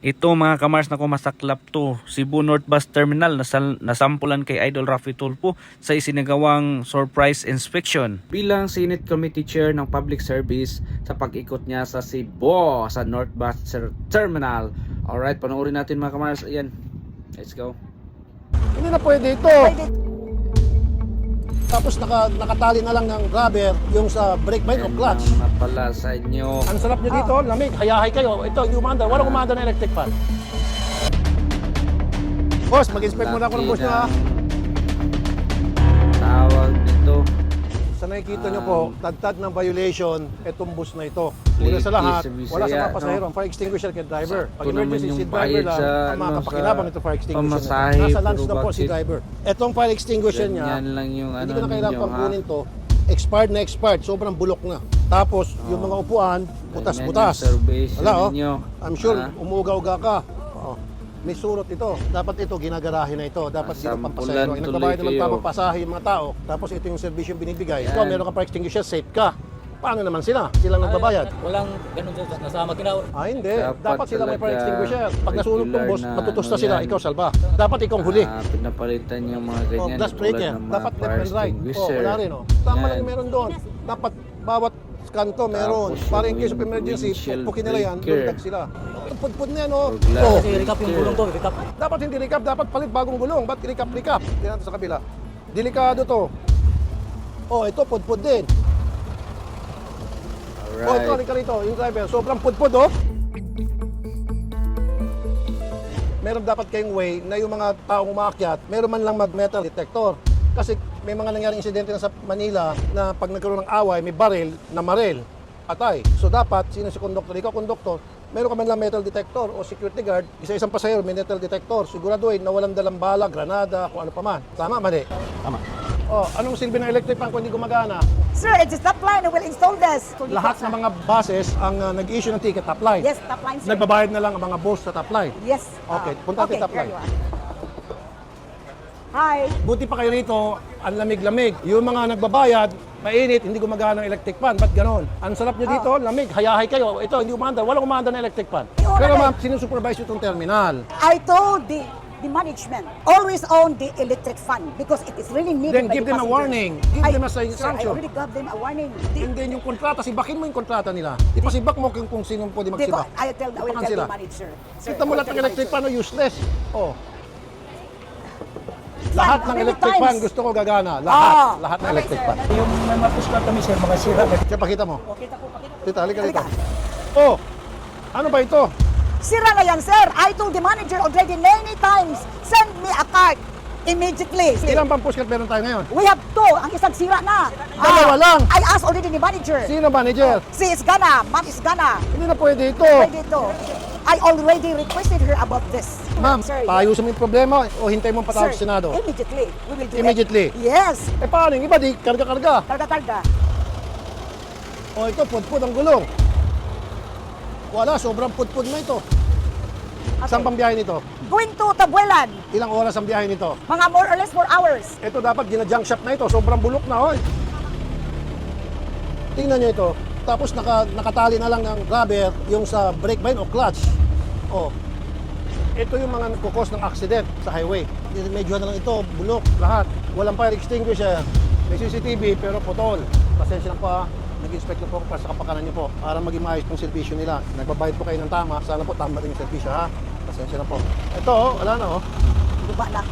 Ito mga kamars na masaklap to, Cebu North Bus Terminal nasampulan kay Idol Rafi Tulfo sa isinagawang surprise inspection. Bilang Senate Committee Chair ng Public Service sa pag-ikot niya sa Cebu sa North Bus Terminal. Alright, panoorin natin mga kamars. Ayan, let's go. Hindi na pwede ito. Tapos nakatali na lang ng rubber yung sa brake bind o clutch. Yan lang na pala sa inyo. Ang sarap nyo dito, lamig, hayahay kayo. Ito, yung umanda, walang umanda na electric fan. Boss, mag-inspect muna ako ng boss nyo ha. Tawag dito. Sa nakikita nyo po, tad-tad ng violation, itong bus na ito. Una sa lahat, wala sa mga pasahero, ang fire extinguisher kay driver. Pag emergency, si driver lang, ang makakapakinabang ito fire extinguisher na. Nasa lunch na po si driver. Itong fire extinguisher niya, lang yung hindi ko na kailangan pang kunin to. Expired na expired, sobrang bulok na. Tapos, yung mga upuan, butas-butas. Wala I'm sure, umuuga-uga ka. May surot ito. Dapat ito, ginagarahe na ito. Dapat dito pampasahero. Nagbabayad naman tamang pasahe yung mga tao. Tapos ito yung servisyo binibigay. Ito, meron ka fire extinguisher, safe ka. Paano naman sila? Silang nagbabayad. Walang ganun dyan, nasama kinaw. Hindi. Dapat sila may fire extinguisher. Pag nasunog tong boss, matutusta sila, ikaw salba. Dapat ikaw huli. Pinapalitan yung mga ganyan. Gas breaker. Dapat left and right. Wala rin. Tama lang meron doon. Dapat bawat kanto meron. Para in case of emergency, pukin nila yan, lundag sila. Pudpud na yan, Kasi recap yung gulong to, recap. Dapat hindi recap, dapat palit bagong gulong. Ba't recap? Tingnan natin sa kabila. Delikado to. Ito, pudpud din. Alright. Ito, halika rito, yung driver. Sobrang pudpud, Meron dapat kayong way na yung mga taong umaakyat, meron man lang mag-metal detector. Kasi may mga nangyaring insidente na sa Manila na pag nagkaroon ng away, may baril na maril, patay. So dapat, sino si conductor? Ikaw, conductor, meron ka man lang metal detector o security guard, isa-isang pasahero may metal detector. Siguraduhin na walang dalang bala, granada, kung ano pa man. Tama, mali? Tama. Anong silbi ng electric fan kung hindi gumagana? Sir, it's top line. We will install this. Lahat ng mga buses ang nag-issue ng ticket top line. Yes, top line, sir. Nagbabayad na lang ang mga boss sa top line. Yes. Okay, punta natin top here line. you are. Hi. Buti pa kayo rito, ang lamig-lamig. Yung mga nagbabayad, mainit, hindi gumagana ng electric fan. Ba't ganon? Ang sarap nyo dito, lamig, hayahay kayo. Ito, hindi umanda, walang umanda ng electric fan. Pero ma'am, sinusupervise itong terminal. I told the management, always own the electric fan because it is really needed Then by give the them a passengers. warning. Give them a Sir, I sanction. already gave them a warning. And then yung kontrata, sibakin mo yung kontrata nila. Ipasibak mo kung sino pwede magsibak. I will Tapakan tell sila. the manager. Sir, Kita mo I will lahat ng tell the electric manager. fan useless. Lahat ng how many electric times? fan gusto ko gagana. Lahat. Ah. Lahat ng Okay, electric sir. fan. Yung may mapuskal kami sir, mga sira. Kaya pakita mo. Pakita ko. Tita, halika rito. Ano ba ito? Sira na yan, sir. I told the manager already many times, send me a card immediately. Ilang bang pushcart meron tayo ngayon? We have two. Ang isang sira na. Dalawa lang. I asked already the manager. Sino manager? Si is gonna. Ma'am is gonna. Hindi na pwede ito. Pwede ito. I already requested her about this. Ma'am, Sir, paayusin mo yung problema o hintay mo patawag sir, sa Senado? immediately. We will do Immediately? it. Yes. Paano yung iba? Di karga-karga. Targa-targa. Ito, pudpud ang gulong. Wala, sobrang pudpud na ito. Saan pang biyahe nito? Going to Tabuelan. Ilang oras ang biyahe nito? Mga more or less 4 hours. Ito dapat gina-junk shop na ito. Sobrang bulok na, Tingnan nyo ito. Tapos nakatali na lang ng rubber yung sa brake bind o clutch. Ito yung mga nagkukos ng accident sa highway. Medyo na lang ito, bulok, lahat. Walang fire extinguisher. May CCTV pero putol. Pasensya lang po Nag-inspect na po ako para sa kapakanan niyo po para maging maayos pong servisyo nila. Nagbabayad po kayo ng tama. Sana po tama rin yung servisyo, ha? Pasensya na po. Ito, wala na, Luba na.